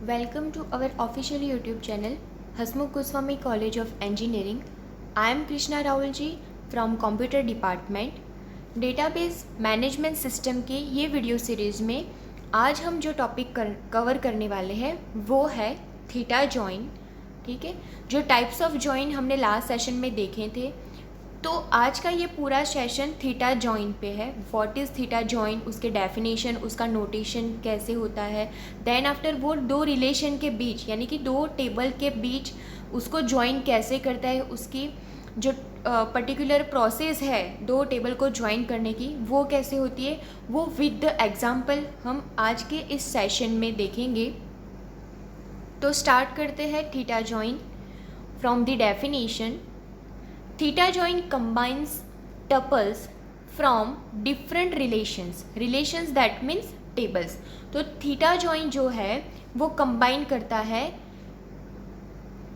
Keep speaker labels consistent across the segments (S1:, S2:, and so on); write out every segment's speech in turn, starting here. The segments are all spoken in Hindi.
S1: Welcome to our official YouTube channel, Hasmukh Goswami College of Engineering. I am Krishna Raulji from Computer Department. Database management system के ये वीडियो सीरीज़ में आज हम जो टॉपिक कवर करने वाले हैं वो है थीटा जॉइन। ठीक है, जो टाइप्स ऑफ जॉइन हमने लास्ट सेशन में देखे थे, तो आज का ये पूरा सेशन थीटा जॉइन पे है। व्हाट इज़ थीटा जॉइन, उसके डेफिनेशन, उसका नोटेशन कैसे होता है, देन आफ्टर वो दो रिलेशन के बीच यानी कि दो टेबल के बीच उसको जॉइन कैसे करता है, उसकी जो पर्टिकुलर प्रोसेस है दो टेबल को ज्वाइन करने की वो कैसे होती है, वो विद द एग्जांपल हम आज के इस सेशन में देखेंगे। तो स्टार्ट करते हैं theta join from the definition. Theta join combines tuples from different relations that means tables. तो थीटा जॉइन जो है वो कंबाइन करता है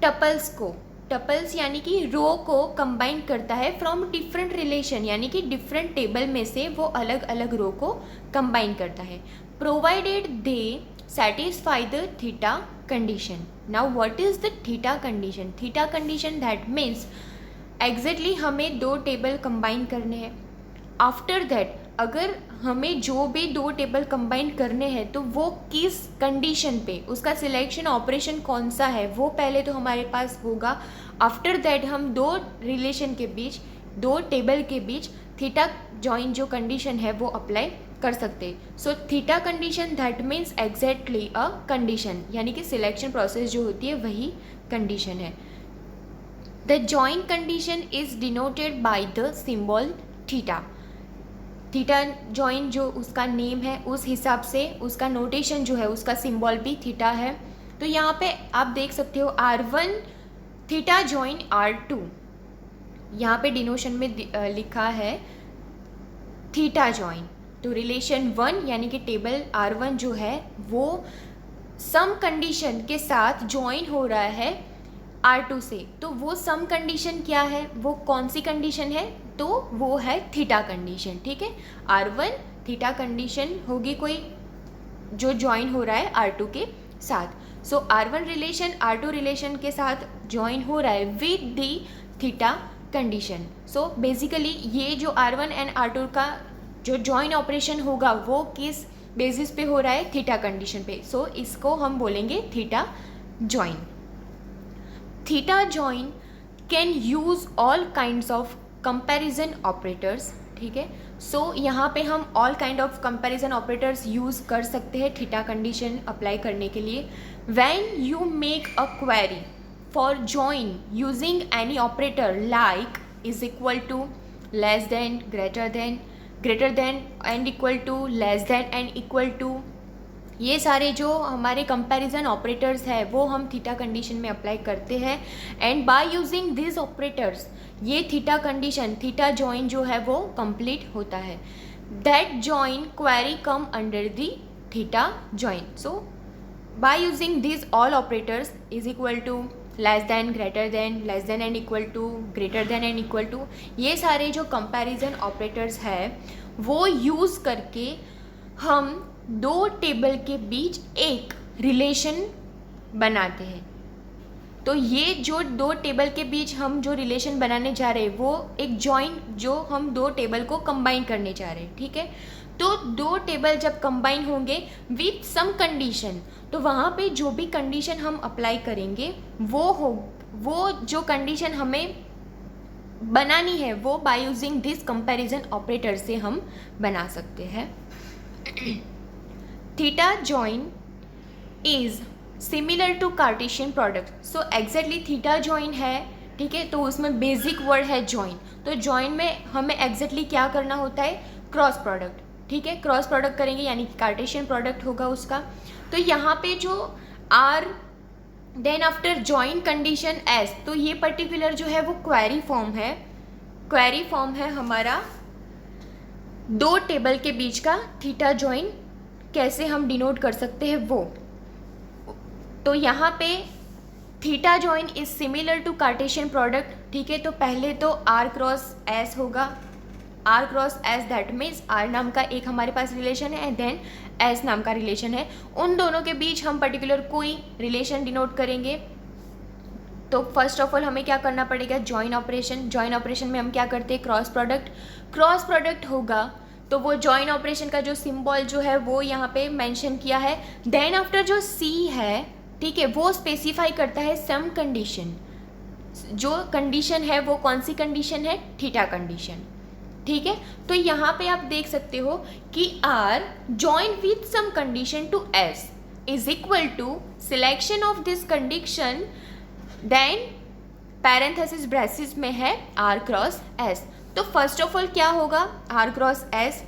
S1: टपल्स को, टपल्स यानी कि रो को कंबाइन करता है फ्रॉम डिफरेंट रिलेशन, यानी कि डिफरेंट टेबल में से वो अलग अलग रो को कंबाइन करता है, provided they satisfy the theta condition. Now what is the theta condition? Theta condition that means exactly हमें दो टेबल कंबाइन करने हैं। आफ्टर दैट अगर हमें जो भी दो टेबल कंबाइन करने हैं तो वो किस कंडीशन पे, उसका सिलेक्शन ऑपरेशन कौन सा है वो पहले तो हमारे पास होगा। आफ्टर दैट हम दो रिलेशन के बीच, दो टेबल के बीच थीटा जॉइन जो कंडीशन है वो अप्लाई कर सकते हैं। So theta condition that means exactly a condition, यानी कि सिलेक्शन प्रोसेस जो होती है वही कंडीशन है। The join condition is denoted by the symbol theta. Theta join जो उसका नेम है उस हिसाब से उसका नोटेशन जो है, उसका सिंबल भी थीटा है। तो यहाँ पे आप देख सकते हो R1 थीटा जॉइन R2, यहाँ पे डिनोशन में लिखा है थीटा जॉइन। तो रिलेशन 1 यानी कि टेबल R1 जो है वो सम कंडीशन के साथ जॉइन हो रहा है R2 से। तो वो सम कंडीशन क्या है, वो कौन सी कंडीशन है? तो वो है थीटा कंडीशन। ठीक है, R1 थीटा कंडीशन होगी कोई जो ज्वाइन हो रहा है R2 के साथ। सो R1 रिलेशन R2 रिलेशन के साथ ज्वाइन हो रहा है with the theta condition. So basically ये जो R1 एंड R2 का जो ज्वाइन ऑपरेशन होगा वो किस बेसिस पे हो रहा है? थीटा कंडीशन पे। सो इसको हम बोलेंगे theta join. Theta join can use all kinds of comparison operators. ठीक है, सो यहाँ पे हम all kind of comparison operators use कर सकते हैं थीटा कंडीशन अप्लाई करने के लिए। When you make a query for join using any operator like is equal to, less than, greater than and equal to, less than and equal to, ये सारे जो हमारे कंपैरिजन ऑपरेटर्स है वो हम थीटा कंडीशन में अप्लाई करते हैं। And by using this operators ये थीटा कंडीशन, थीटा जॉइन जो है वो कंप्लीट होता है। That join query come under the theta join. So by using this all operators is equal to, less than, greater than, less than and equal to, greater than and equal to, ये सारे जो कंपैरिजन ऑपरेटर्स है वो यूज़ करके हम दो टेबल के बीच एक रिलेशन बनाते हैं। तो ये जो दो टेबल के बीच हम जो रिलेशन बनाने जा रहे हैं वो एक जॉइन जो हम दो टेबल को कंबाइन करने जा रहे हैं। ठीक है, तो दो टेबल जब कंबाइन होंगे विथ सम कंडीशन, तो वहाँ पे जो भी कंडीशन हम अप्लाई करेंगे वो जो कंडीशन हमें बनानी है वो by using this comparison operator से हम बना सकते हैं। Theta join is similar to Cartesian product. So exactly theta join है, ठीक है, तो उसमें बेसिक वर्ड है जॉइन। तो जॉइन में हमें एग्जैक्टली क्या करना होता है? Cross product. ठीक है, क्रॉस प्रोडक्ट करेंगे यानी कि कार्टेशियन प्रोडक्ट होगा उसका। तो यहाँ पे जो R then after join condition S, तो ये पर्टिकुलर जो है वो क्वेरी फॉर्म है। क्वेरी फॉर्म है हमारा दो टेबल के बीच का थीटा जॉइन कैसे हम डिनोट कर सकते हैं वो। तो यहाँ पे theta join is similar to Cartesian product. ठीक है, तो पहले तो आर क्रॉस एस होगा, R cross S, that means R नाम का एक हमारे पास रिलेशन है एंड देन एस नाम का रिलेशन है, उन दोनों के बीच हम पर्टिकुलर कोई रिलेशन डिनोट करेंगे। तो फर्स्ट ऑफ ऑल हमें क्या करना पड़ेगा, जॉइन ऑपरेशन। जॉइन ऑपरेशन में हम क्या करते हैं, क्रॉस प्रोडक्ट। क्रॉस प्रोडक्ट होगा तो वो जॉइन ऑपरेशन का जो सिंबल जो है वो यहाँ पे मेंशन किया है। देन आफ्टर जो सी है, ठीक है, वो स्पेसिफाई करता है सम कंडीशन। जो कंडीशन है वो कौन सी कंडीशन है, थीटा कंडीशन, ठीक है। तो यहाँ पे आप देख सकते हो कि R join with some condition to S is equal to selection of this condition, then parenthesis brackets में है आर क्रॉस एस। तो फर्स्ट ऑफ ऑल क्या होगा, आर क्रॉस एस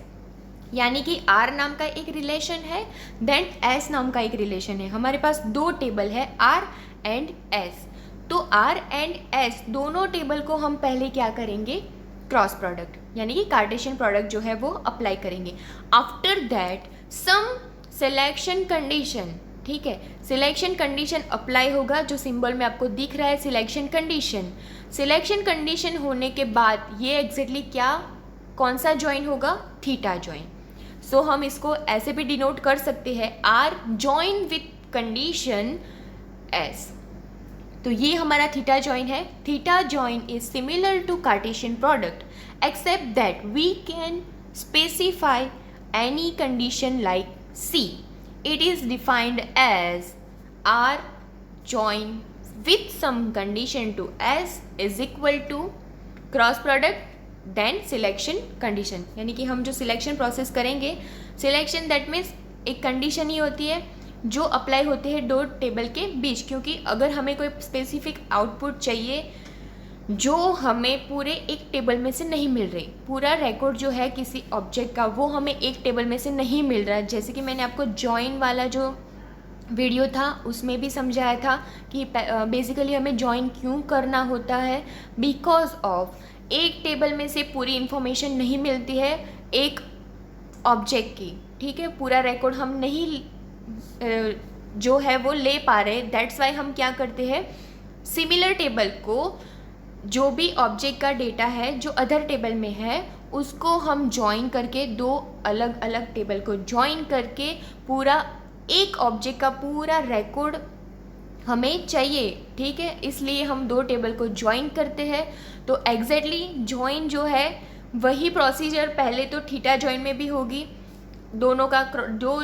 S1: यानी कि आर नाम का एक रिलेशन है, देन एस नाम का एक रिलेशन है। हमारे पास दो टेबल है आर एंड एस। तो आर एंड एस दोनों टेबल को हम पहले क्या करेंगे, क्रॉस प्रोडक्ट यानी कि कार्टेशियन प्रोडक्ट जो है वो अप्लाई करेंगे। After that some selection condition, ठीक है, सिलेक्शन कंडीशन अप्लाई होगा, जो सिंबल में आपको दिख रहा है सिलेक्शन कंडीशन। सिलेक्शन कंडीशन होने के बाद ये एग्जैक्टली क्या, कौन सा ज्वाइन होगा, थीटा ज्वाइन। सो हम इसको ऐसे भी डिनोट कर सकते हैं, R join with condition S. तो ये हमारा थीटा ज्वाइन है। Theta join is similar to Cartesian product except that we can specify any condition like C. It is defined as R join with some condition to S is equal to cross product then selection condition। यानी कि हम जो सिलेक्शन प्रोसेस करेंगे, सिलेक्शन दैट मीन्स एक कंडीशन ही होती है जो अप्लाई होते हैं दो टेबल के बीच, क्योंकि अगर हमें कोई स्पेसिफिक आउटपुट चाहिए जो हमें पूरे एक टेबल में से नहीं मिल रही, पूरा रिकॉर्ड जो है किसी ऑब्जेक्ट का वो हमें एक टेबल में से नहीं मिल रहा है। जैसे कि मैंने आपको जॉइन वाला जो वीडियो था उसमें भी समझाया था कि बेसिकली हमें जॉइन क्यों करना होता है, बिकॉज ऑफ एक टेबल में से पूरी इंफॉर्मेशन नहीं मिलती है एक ऑब्जेक्ट की, ठीक है, पूरा रिकॉर्ड हम नहीं जो है वो ले पा रहे। दैट्स वाई हम क्या करते हैं, सिमिलर टेबल को, जो भी ऑब्जेक्ट का डेटा है जो अदर टेबल में है उसको हम ज्वाइन करके, दो अलग अलग टेबल को ज्वाइन करके पूरा एक ऑब्जेक्ट का पूरा रिकॉर्ड हमें चाहिए, ठीक है, इसलिए हम दो टेबल को ज्वाइन करते हैं। तो एग्जैक्टली ज्वाइन जो है वही प्रोसीजर पहले तो थीटा ज्वाइन में भी होगी, दोनों का दो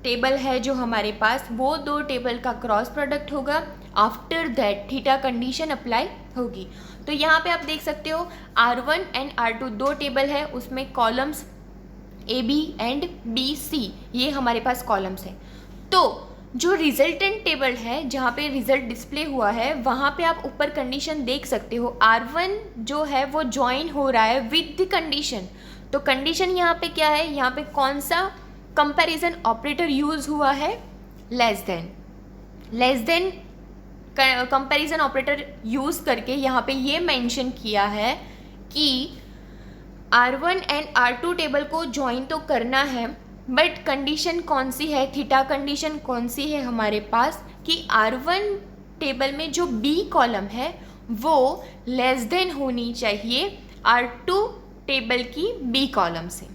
S1: टेबल है जो हमारे पास वो दो टेबल का क्रॉस प्रोडक्ट होगा। After that theta condition apply होगी। तो यहाँ पे आप देख सकते हो R1 एंड R2 दो टेबल है, उसमें कॉलम्स AB एंड BC ये हमारे पास कॉलम्स है। तो जो रिजल्टेंट टेबल है जहाँ पे रिजल्ट डिस्प्ले हुआ है वहाँ पे आप ऊपर कंडीशन देख सकते हो, R1 जो है वो ज्वाइन हो रहा है विद द कंडीशन। तो कंडीशन यहाँ पे क्या है, यहाँ पे कौन सा कंपैरिजन ऑपरेटर यूज हुआ है, less than comparison operator use करके यहाँ पे ये मेंशन किया है कि R1 एंड R2 टेबल को ज्वाइन तो करना है, बट कंडीशन कौन सी है, थीटा कंडीशन कौन सी है हमारे पास कि R1 टेबल में जो B कॉलम है वो लेस देन होनी चाहिए R2 टेबल की B कॉलम से,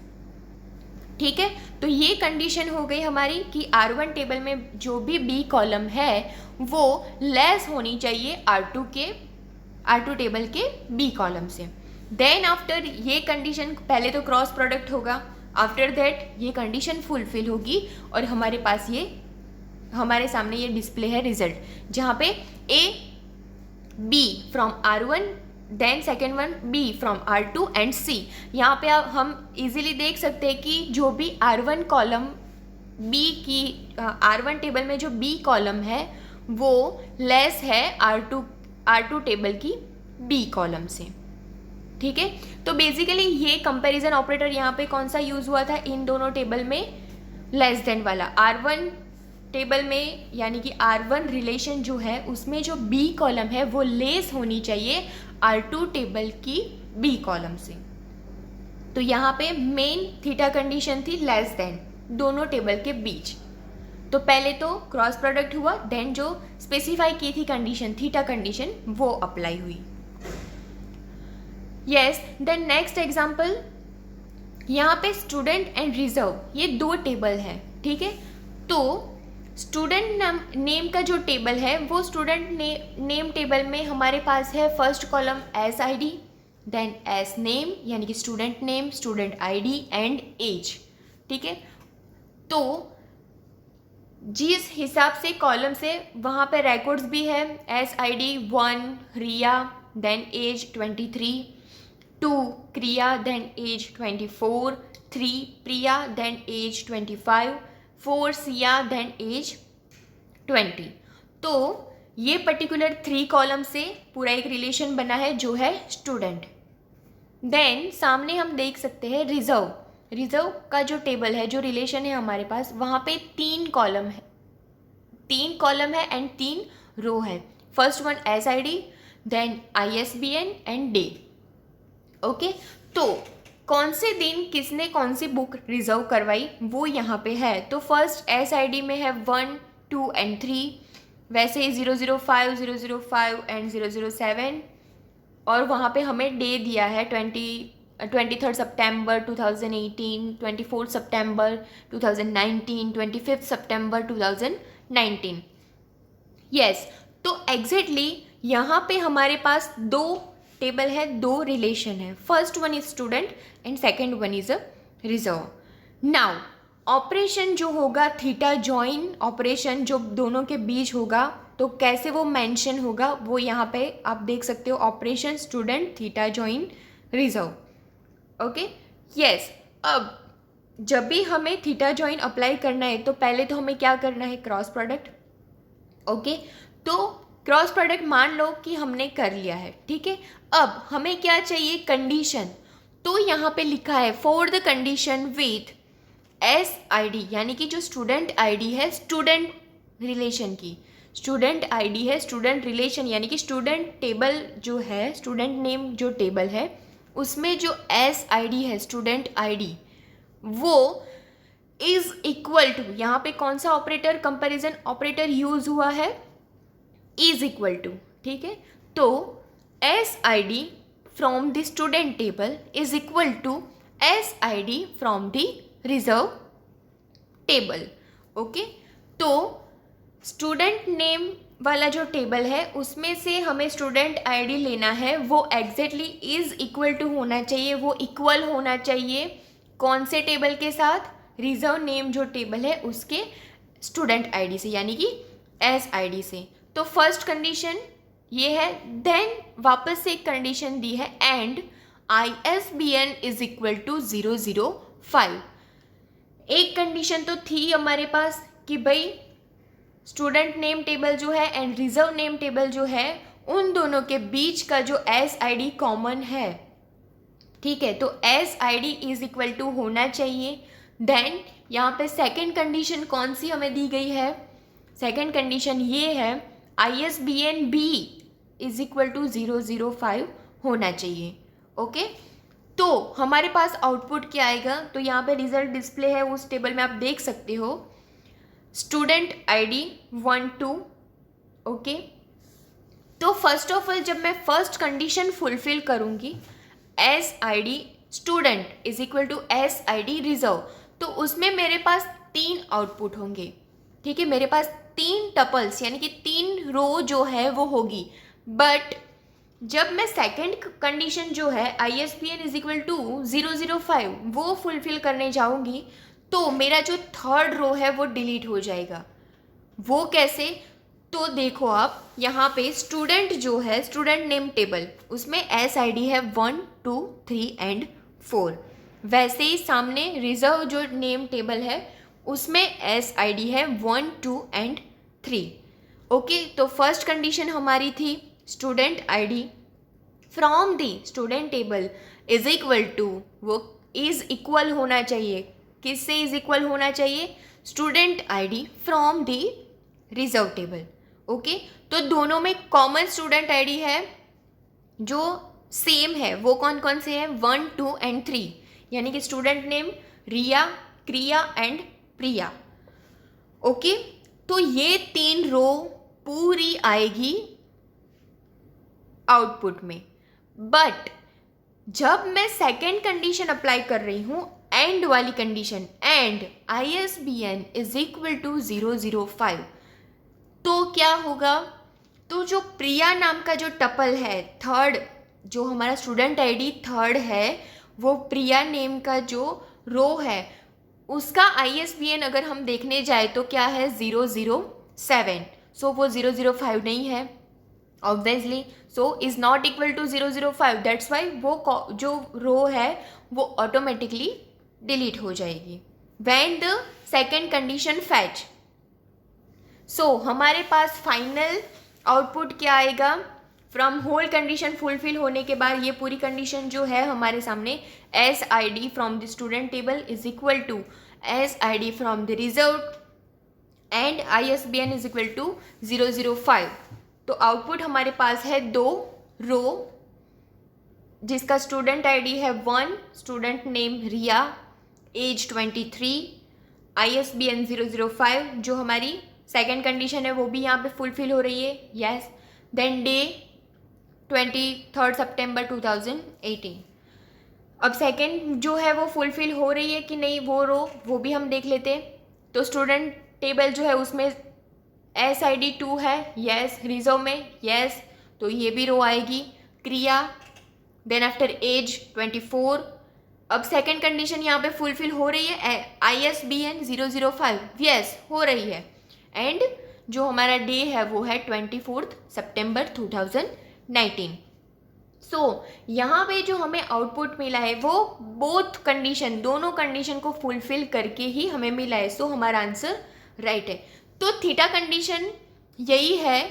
S1: ठीक है। तो ये कंडीशन हो गई हमारी कि R1 टेबल में जो भी B कॉलम है वो लेस होनी चाहिए R2 टेबल के B कॉलम से। देन आफ्टर ये कंडीशन, पहले तो क्रॉस प्रोडक्ट होगा, आफ्टर दैट ये कंडीशन फुलफिल होगी और हमारे पास ये हमारे सामने ये डिस्प्ले है रिजल्ट, जहाँ पे A B from R1 then second one B from R2 and C। यहाँ पे हम इजीली देख सकते हैं कि जो भी R1 कॉलम B की R1 टेबल में जो B कॉलम है वो लेस है R2 टेबल की B कॉलम से, ठीक है। तो बेसिकली ये कंपैरिजन ऑपरेटर यहाँ पे कौन सा यूज़ हुआ था, इन दोनों टेबल में लेस देन वाला। R1 टेबल में यानी कि R1 रिलेशन जो है उसमें जो B कॉलम है वो लेस होनी चाहिए R2 टेबल की B कॉलम से। तो यहाँ पे मेन थीटा कंडीशन थी लेस देन दोनों टेबल के बीच। तो पहले तो क्रॉस प्रोडक्ट हुआ, देन जो स्पेसिफाई की थी कंडीशन थीटा कंडीशन वो अप्लाई हुई। यस, देन नेक्स्ट एग्जाम्पल यहाँ पे स्टूडेंट एंड रिजर्व ये दो टेबल है, ठीक है। तो स्टूडेंट नेम का जो टेबल है वो स्टूडेंट नेम टेबल में हमारे पास है first column S I D, then S name यानी कि student name, student ID and age, ठीक है। तो जिस हिसाब से कॉलम से वहाँ पे रिकॉर्ड्स भी है, S I D 1 Riya, then age 23, 2 Kriya, then age 24, 3 Priya, then age 25, 4 Siya, then age 20। तो ये पर्टिकुलर 3 कॉलम से पूरा एक रिलेशन बना है जो है स्टूडेंट। देन सामने हम देख सकते हैं रिजर्व। रिजर्व का जो टेबल है, जो रिलेशन है हमारे पास, वहाँ पे 3 कॉलम है, 3 कॉलम है एंड 3 रो है। First one S I D, then ISBN and day, okay. तो कौन से दिन किसने कौन सी बुक रिजर्व करवाई वो यहाँ पे है। तो फर्स्ट SID में है 1, 2 एंड 3, वैसे ही 005, 005 एंड 007, और वहाँ पे हमें डे दिया है 23 सितंबर 2018, 24 सितंबर 2019, 25 सितंबर 2019। यस, तो एग्जैक्टली यहाँ पे हमारे पास 2 टेबल है, 2 रिलेशन है। First one is student and second one is a reserve. Now operation जो होगा थीटा जॉइन ऑपरेशन जो दोनों के बीच होगा, तो कैसे वो मेंशन होगा वो यहाँ पे आप देख सकते हो, operation student theta join reserve, okay. Yes, अब जब भी हमें थीटा जॉइन अप्लाई करना है तो पहले तो हमें क्या करना है, क्रॉस प्रोडक्ट, ओके। तो क्रॉस प्रोडक्ट मान लो कि हमने कर लिया है, ठीक है। अब हमें क्या चाहिए, कंडीशन। तो यहाँ पे लिखा है for the condition with SID, यानी कि जो स्टूडेंट आईडी है स्टूडेंट रिलेशन की, स्टूडेंट आईडी है स्टूडेंट रिलेशन, यानी कि स्टूडेंट टेबल जो है, स्टूडेंट नेम जो टेबल है उसमें जो SID है स्टूडेंट आईडी, वो इज इक्वल टू, यहाँ पे कौन सा ऑपरेटर, कंपैरिजन ऑपरेटर यूज हुआ है, इज इक्वल टू, ठीक है। तो SID from the student table is equal to SID from the reserve table, okay. तो स्टूडेंट नेम वाला जो टेबल है उसमें से हमें स्टूडेंट आईडी लेना है, वो एग्जैक्टली इज इक्वल टू होना चाहिए, वो इक्वल होना चाहिए कौन से टेबल के साथ, रिजर्व नेम जो टेबल है उसके स्टूडेंट आईडी से, यानी कि SID से। तो फर्स्ट कंडीशन ये है। देन वापस से एक कंडीशन दी है, and ISBN is equal to 005। एक कंडीशन तो थी हमारे पास कि भाई स्टूडेंट नेम टेबल जो है एंड रिजर्व नेम टेबल जो है उन दोनों के बीच का जो SID कॉमन है, ठीक है। तो SID इज इक्वल टू होना चाहिए। देन यहाँ पे सेकेंड कंडीशन कौन सी हमें दी गई है, सेकेंड कंडीशन ये है ISBN भी इज इक्वल टू 005 होना चाहिए, ओके। तो हमारे पास आउटपुट क्या आएगा, तो यहाँ पे रिजल्ट डिस्प्ले है, उस टेबल में आप देख सकते हो स्टूडेंट आईडी 1, 2, ओके। तो फर्स्ट ऑफ ऑल जब मैं फर्स्ट कंडीशन फुलफिल करूँगी SID student is equal to SID reserve, तो उसमें मेरे पास 3 आउटपुट होंगे, ठीक है। मेरे पास 3 टपल्स यानी कि 3 रो जो है वो होगी। बट जब मैं सेकेंड कंडीशन जो है ISBN इज इक्वल टू 005 वो फुलफिल करने जाऊंगी तो मेरा जो थर्ड रो है वो डिलीट हो जाएगा। वो कैसे, तो देखो आप यहाँ पे स्टूडेंट जो है स्टूडेंट नेम टेबल उसमें SID है 1, 2, 3 एंड 4। वैसे ही सामने रिजर्व जो नेम टेबल है उसमें SID है 1, 2 एंड 3, ओके। तो फर्स्ट कंडीशन हमारी थी student ID from the student table is equal to, वो इज इक्वल होना चाहिए, किससे इज इक्वल होना चाहिए, student ID from the reserve table, okay. तो दोनों में कॉमन स्टूडेंट आईडी है जो सेम है, वो कौन कौन से हैं, 1, 2 एंड 3, यानी कि स्टूडेंट नेम रिया, क्रिया एंड प्रिया, ओके। तो ये 3 रो पूरी आएगी आउटपुट में। बट जब मैं सेकेंड कंडीशन अप्लाई कर रही हूँ एंड वाली condition, and ISBN is equal to 005, तो क्या होगा, तो जो प्रिया नाम का जो टपल है, थर्ड जो हमारा स्टूडेंट आईडी थर्ड है, वो प्रिया नेम का जो रो है उसका ISBN अगर हम देखने जाए तो क्या है 007, सो वो 005 नहीं है obviously, so is not equal to 005, that's why वो जो रो है वो ऑटोमेटिकली डिलीट हो जाएगी when the second condition fetch. So हमारे पास फाइनल आउटपुट क्या आएगा, फ्रॉम होल कंडीशन फुलफिल होने के बाद ये पूरी कंडीशन जो है हमारे सामने SID from the student table is equal to SID from the result and ISBN is equal to 005। तो आउटपुट हमारे पास है दो रो जिसका स्टूडेंट आईडी है 1, स्टूडेंट नेम रिया, एज 23, ISBN 005, जो हमारी सेकेंड कंडीशन है वो भी यहाँ पे फुलफिल हो रही है, यस। देन डे 23 सितंबर 2018। अब सेकेंड जो है वो फुलफिल हो रही है कि नहीं वो भी हम देख लेते। तो स्टूडेंट टेबल जो है उसमें SID 2 है, यस। रिजर्व में यस, तो ये भी रो आएगी। क्रिया, देन आफ्टर एज 24। अब सेकेंड कंडीशन यहाँ पे फुलफिल हो रही है, ISBN 005, यस हो रही है। एंड जो हमारा डे है वो है 24 सितंबर 2019। सो यहाँ पे जो हमें आउटपुट मिला है वो बोथ कंडीशन, दोनों कंडीशन को फुलफिल करके ही हमें मिला है, सो हमारा आंसर राइट है। तो थीटा कंडीशन यही है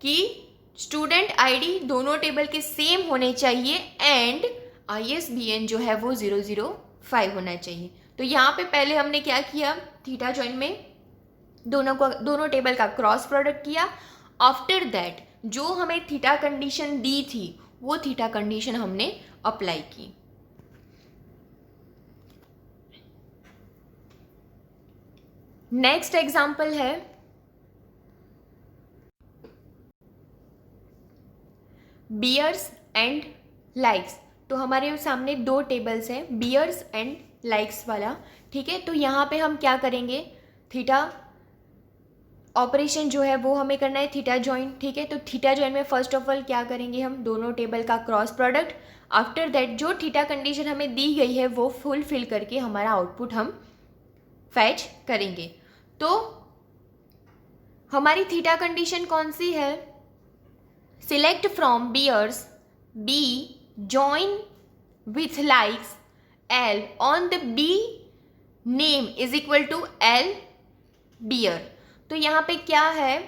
S1: कि स्टूडेंट आईडी दोनों टेबल के सेम होने चाहिए एंड ISBN जो है वो 005 होना चाहिए। तो यहाँ पे पहले हमने क्या किया, थीटा जॉइन में दोनों टेबल का क्रॉस प्रोडक्ट किया। आफ्टर दैट जो हमें थीटा कंडीशन दी थी वो थीटा कंडीशन हमने अप्लाई की। नेक्स्ट एग्जाम्पल है बियर्स एंड लाइक्स। तो हमारे सामने दो टेबल्स हैं, बियर्स एंड लाइक्स वाला, ठीक है। तो यहाँ पे हम क्या करेंगे, थीटा ऑपरेशन जो है वो हमें करना है, थीटा जॉइन, ठीक है। तो थीटा जॉइन में फर्स्ट ऑफ ऑल क्या करेंगे, हम दोनों टेबल का क्रॉस प्रोडक्ट। आफ्टर दैट जो थीटा कंडीशन हमें दी गई है वो फुलफिल करके हमारा आउटपुट हम फैच करेंगे। तो हमारी थीटा कंडीशन कौन सी है, select from beers B join with likes L on the B name is equal to L beer। तो यहाँ पे क्या है,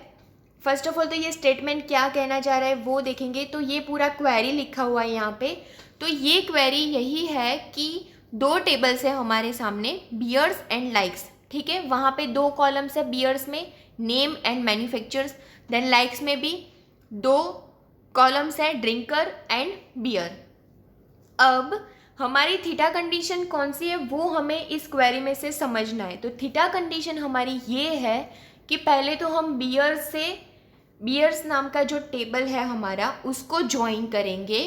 S1: फर्स्ट ऑफ ऑल तो ये स्टेटमेंट क्या कहना चाह रहा है वो देखेंगे। तो ये पूरा क्वेरी लिखा हुआ है यहाँ पे। तो ये क्वेरी यही है कि दो टेबल्स है हमारे सामने, बियर्स एंड लाइक्स, ठीक है। वहाँ पे दो कॉलम्स है, बियर्स में name and manufacturers, then likes में भी दो कॉलम्स है, ड्रिंकर एंड बियर। अब हमारी थीटा कंडीशन कौन सी है वो हमें इस क्वेरी में से समझना है। तो थीटा कंडीशन हमारी ये है कि पहले तो हम बियर्स नाम का जो टेबल है हमारा उसको ज्वाइन करेंगे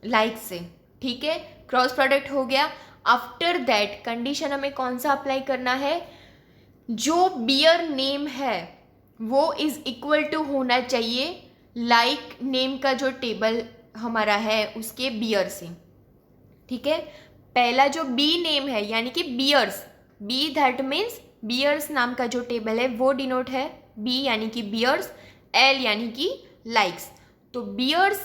S1: लाइक से, ठीक है। क्रॉस प्रोडक्ट हो गया। आफ्टर दैट कंडीशन हमें कौन सा अप्लाई करना है, जो बियर नेम है वो इज इक्वल टू होना चाहिए लाइक नेम का जो टेबल हमारा है उसके बियर से, ठीक है। पहला जो बी नेम है यानी कि beers, B that means beers नाम का जो टेबल है वो डिनोट है बी यानी कि बियर्स, एल यानी कि लाइक्स। तो बियर्स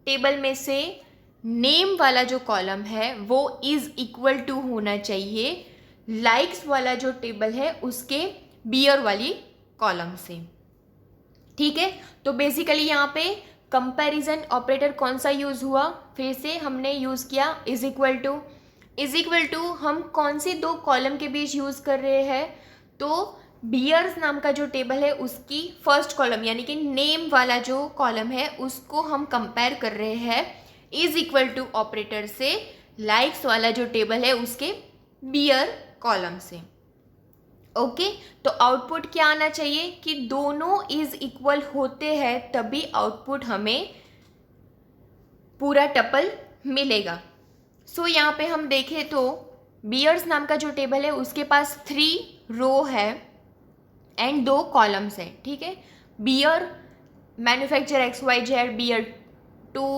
S1: टेबल में से नेम वाला जो कॉलम है वो इज इक्वल टू होना चाहिए लाइक्स वाला जो टेबल है उसके बियर वाली कॉलम से, ठीक है। तो बेसिकली यहाँ पे कंपैरिजन ऑपरेटर कौन सा यूज़ हुआ, फिर से हमने यूज़ किया इज इक्वल टू हम कौन से दो कॉलम के बीच यूज़ कर रहे हैं, तो बियर्स नाम का जो टेबल है उसकी फर्स्ट कॉलम यानी कि नेम वाला जो कॉलम है उसको हम कंपेयर कर रहे हैं इज इक्वल टू ऑपरेटर से लाइक्स वाला जो टेबल है उसके बियर कॉलम से, ओके। तो आउटपुट क्या आना चाहिए कि दोनों इज इक्वल होते हैं तभी आउटपुट हमें पूरा टपल मिलेगा। सो यहाँ पे हम देखें तो बियर्स नाम का जो टेबल है उसके पास 3 रो है एंड 2 कॉलम्स है, ठीक है। Beer manufacture XYZ, beer 2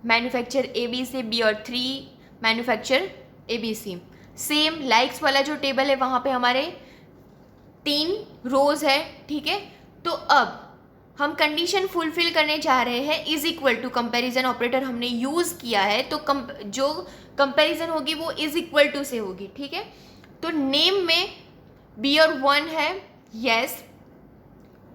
S1: manufacture ABC, beer 3 manufacture ABC। Same likes वाला जो टेबल है वहाँ पे हमारे 3 रोज है, ठीक है। तो अब हम कंडीशन फुलफिल करने जा रहे हैं, is equal to comparison operator हमने यूज़ किया है, तो जो कंपैरिजन होगी वो इज इक्वल टू से होगी, ठीक है। तो नेम में बियर 1 है, यस,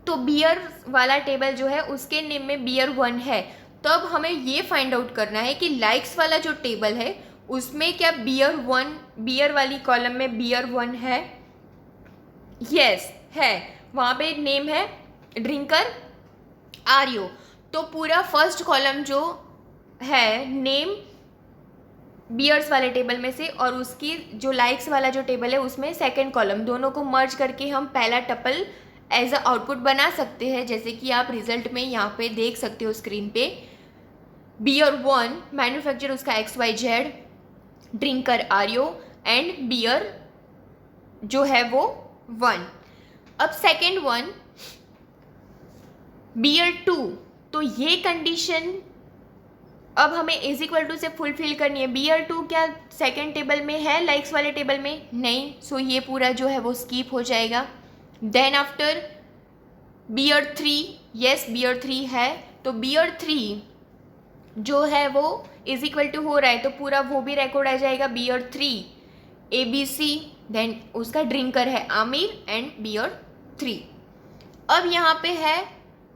S1: तो बियर वाला टेबल जो है उसके नेम में बियर 1 है। तो अब हमें ये फाइंड आउट करना है कि लाइक्स वाला जो टेबल है उसमें क्या बियर वाली कॉलम में बियर 1 है, यस है, वहाँ पे नेम है ड्रिंकर आर्यो। तो पूरा फर्स्ट कॉलम जो है नेम बियर्स वाले टेबल में से और उसकी जो लाइक्स वाला जो टेबल है उसमें सेकंड कॉलम, दोनों को मर्ज करके हम पहला टपल एज अ आउटपुट बना सकते हैं, जैसे कि आप रिजल्ट में यहाँ पे देख सकते हो स्क्रीन पे। बियर 1 मैन्युफैक्चर उसका XYZ, ड्रिंकर आर्यो एंड बियर जो है वो 1। अब सेकेंड वन बियर 2, तो ये कंडीशन अब हमें इज इक्वल टू से फुलफिल करनी है। बियर 2 क्या सेकेंड टेबल में है लाइक्स वाले टेबल में? नहीं, सो ये पूरा जो है वो स्कीप हो जाएगा। Then after beer 3, yes beer 3 है, तो बियर 3 जो है वो इज इक्वल टू हो रहा है तो पूरा वो भी रिकॉर्ड आ जाएगा। बियर 3 ABC, देन उसका ड्रिंकर है आमिर एंड बियर 3। अब यहाँ पे है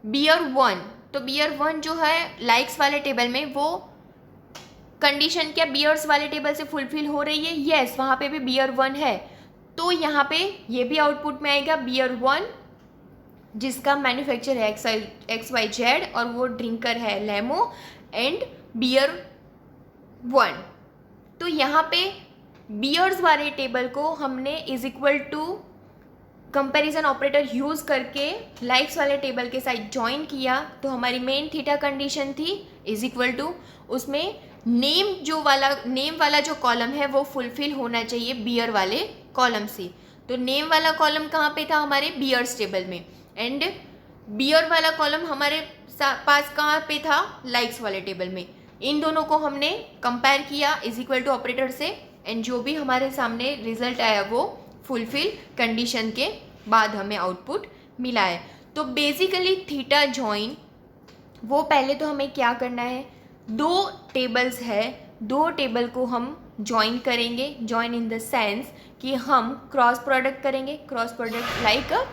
S1: बियर 1, तो बियर 1 जो है लाइक्स वाले टेबल में वो कंडीशन क्या बियर्स वाले टेबल से फुलफिल हो रही है? यस, वहाँ पे भी बियर 1 है, तो यहाँ पे ये भी आउटपुट में आएगा बियर 1 जिसका मैन्युफैक्चर है XYZ और वो ड्रिंकर है लेमो एंड बियर 1। तो यहाँ पे बियर्स वाले टेबल को हमने is equal to comparison operator use करके लाइक्स वाले टेबल के साथ ज्वाइन किया, तो हमारी मेन थीटा कंडीशन थी इज इक्वल टू उसमें नेम वाला जो कॉलम है वो फुलफिल होना चाहिए बियर वाले कॉलम से। तो नेम वाला कॉलम कहाँ पे था? हमारे बियर्स टेबल में, एंड बियर वाला कॉलम हमारे पास कहाँ पे था? लाइक्स वाले टेबल में। इन दोनों को हमने कंपेयर किया इज इक्वल टू ऑपरेटर से एंड जो भी हमारे सामने रिजल्ट आया वो फुलफिल कंडीशन के बाद हमें आउटपुट मिला है। तो बेसिकली थीटा जॉइन, वो पहले तो हमें क्या करना है, 2 टेबल्स है, 2 टेबल को हम ज्वाइन करेंगे। ज्वाइन इन द सेंस कि हम क्रॉस प्रोडक्ट करेंगे, क्रॉस प्रोडक्ट लाइक अ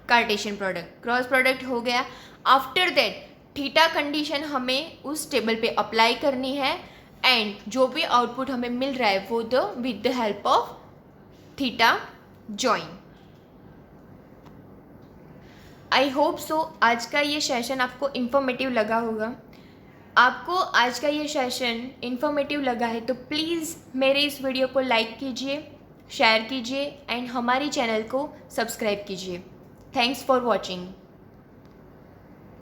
S1: कार्टेशियन प्रोडक्ट। क्रॉस प्रोडक्ट हो गया, आफ्टर दैट थीटा कंडीशन हमें उस टेबल पे अप्लाई करनी है एंड जो भी आउटपुट हमें मिल रहा है वो with the help of theta join. I hope so आज का ये सेशन आपको इन्फॉर्मेटिव लगा होगा। आपको आज का ये सेशन इन्फॉर्मेटिव लगा है तो प्लीज़ मेरे इस वीडियो को लाइक कीजिए, शेयर कीजिए एंड हमारी चैनल को सब्सक्राइब कीजिए। Thanks for watching.